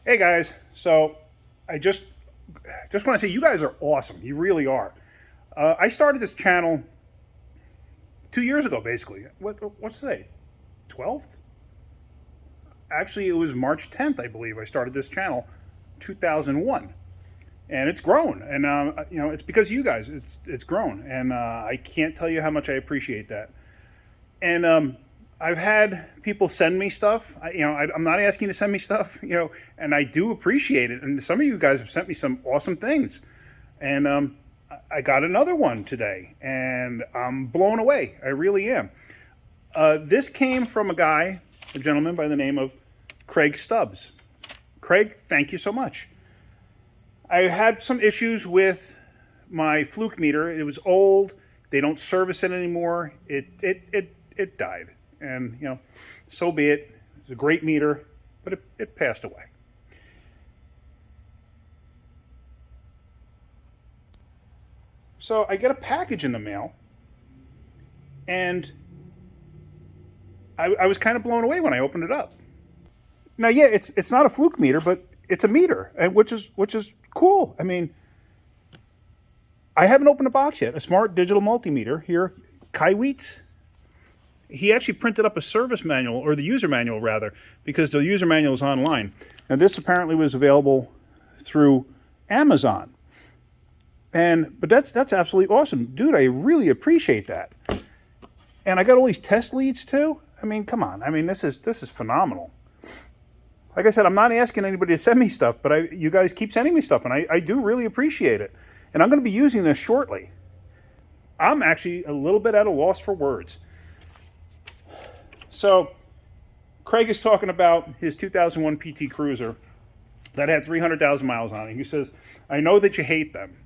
Hey guys, so I just want to say you guys are awesome. You really are. I started this channel 2 years ago, basically. What's today? 12th? Actually, it was March 10th, I believe. I started this channel, 2001, and it's grown. And it's because of you guys. It's grown, and I can't tell you how much I appreciate that. And I've had people send me stuff. I'm not asking you to send me stuff, and I do appreciate it. And some of you guys have sent me some awesome things. And I got another one today, and I'm blown away. I really am. This came from a gentleman by the name of Craig Stubbs. Craig, thank you so much. I had some issues with my fluke meter. It was old. They don't service it anymore. It died, and so be it. It's a great meter, but it passed away. So I get a package in the mail, and I was kind of blown away when I opened it up. Now, yeah, it's not a fluke meter, but it's a meter, and which is cool. I mean, I haven't opened the box yet. A smart digital multimeter here, Kaiweets. He actually printed up a service manual, or the user manual rather, because the user manual is online. And this apparently was available through Amazon. But that's absolutely awesome, dude. I really appreciate that. And I got all these test leads too. I mean, come on. I mean, this is phenomenal. Like I said, I'm not asking anybody to send me stuff, but you guys keep sending me stuff, and I do really appreciate it. And I'm going to be using this shortly. I'm actually a little bit at a loss for words. So, Craig is talking about his 2001 PT Cruiser that had 300,000 miles on it. He says, I know that you hate them,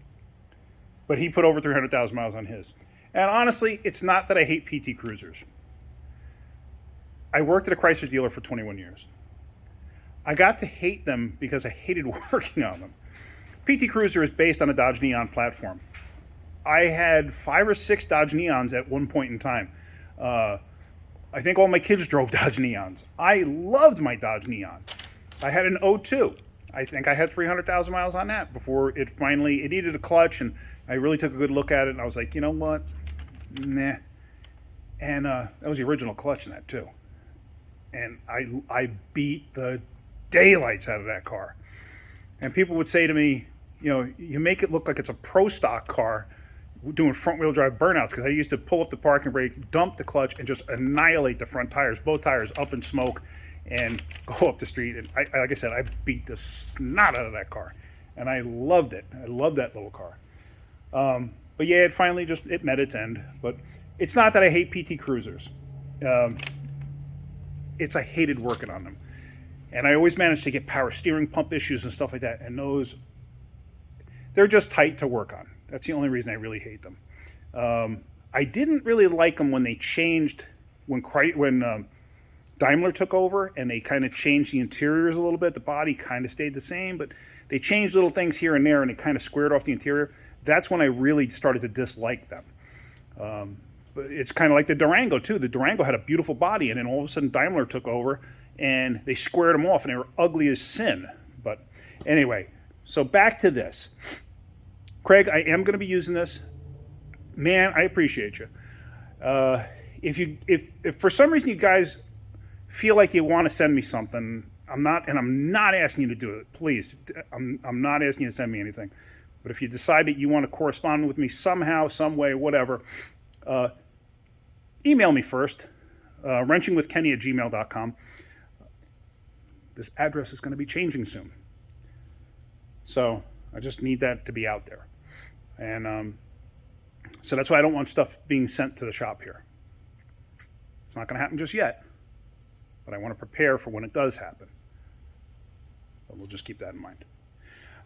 but he put over 300,000 miles on his. And honestly, it's not that I hate PT Cruisers. I worked at a Chrysler dealer for 21 years. I got to hate them because I hated working on them. PT Cruiser is based on a Dodge Neon platform. I had 5 or 6 Dodge Neons at one point in time. I think all my kids drove Dodge Neons. I loved my Dodge Neon. I had an O2. I think I had 300,000 miles on that before it needed a clutch, and I really took a good look at it, and I was like, you know what? Nah. And that was the original clutch in that too. And I beat the daylights out of that car. And people would say to me, you make it look like it's a pro stock car doing front wheel drive burnouts, because I used to pull up the parking brake, dump the clutch, and just annihilate the front tires, both tires up in smoke, and go up the street. And like I said, I beat the snot out of that car, and I loved it. I loved that little car. But yeah, it finally it met its end. But it's not that I hate PT Cruisers. It's I hated working on them. And I always managed to get power steering pump issues and stuff like that. And they're just tight to work on. That's the only reason I really hate them. I didn't really like them when they changed, when Daimler took over, and they kind of changed the interiors a little bit. The body kind of stayed the same, but they changed little things here and there, and it kind of squared off the interior. That's when I really started to dislike them. But it's kind of like the Durango, too. The Durango had a beautiful body, and then all of a sudden Daimler took over, and they squared them off, and they were ugly as sin. But anyway, so back to this. Craig, I am going to be using this. Man, I appreciate you. If for some reason you guys feel like you want to send me something, I'm not asking you to do it. Please, I'm not asking you to send me anything. But if you decide that you want to correspond with me somehow, some way, whatever, email me first, wrenchingwithkenny@gmail.com. This address is going to be changing soon. So I just need that to be out there. And so that's why I don't want stuff being sent to the shop here. It's not going to happen just yet, but I want to prepare for when it does happen. But we'll just keep that in mind.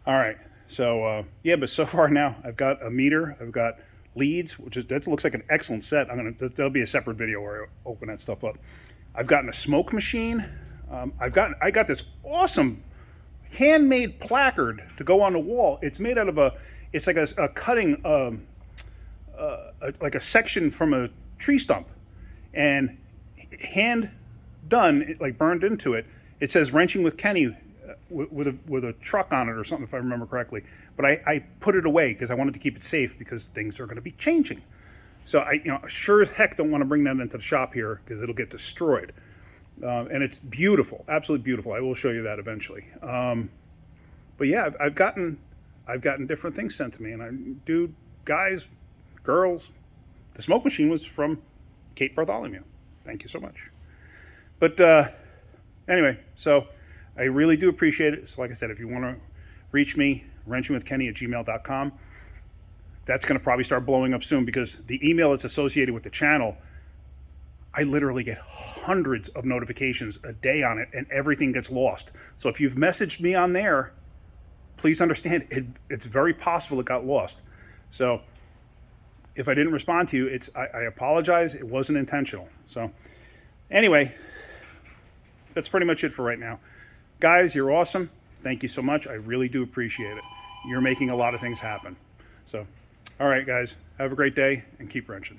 All right. So yeah, but so far now I've got a meter, I've got leads, that looks like an excellent set. There'll be a separate video where I open that stuff up. I've gotten a smoke machine. I got this awesome handmade placard to go on the wall. It's made out of it's like a cutting, like a section from a tree stump, and hand done, like burned into it. It says "Wrenching with Kenny," with a truck on it or something, if I remember correctly. But I put it away because I wanted to keep it safe because things are going to be changing. So I sure as heck don't want to bring that into the shop here because it'll get destroyed. And it's beautiful, absolutely beautiful. I will show you that eventually. But yeah, I've gotten different things sent to me, and dude, guys, girls, the smoke machine was from Cape Bartholomew. Thank you so much. But anyway, so I really do appreciate it. So like I said, if you want to reach me, wrenchingwithkenny@gmail.com. That's going to probably start blowing up soon because the email that's associated with the channel, I literally get hundreds of notifications a day on it, and everything gets lost. So if you've messaged me on there, please understand it's very possible it got lost. So if I didn't respond to you, I apologize. It wasn't intentional. So anyway, that's pretty much it for right now. Guys, you're awesome. Thank you so much. I really do appreciate it. You're making a lot of things happen. So, all right, guys, have a great day and keep wrenching.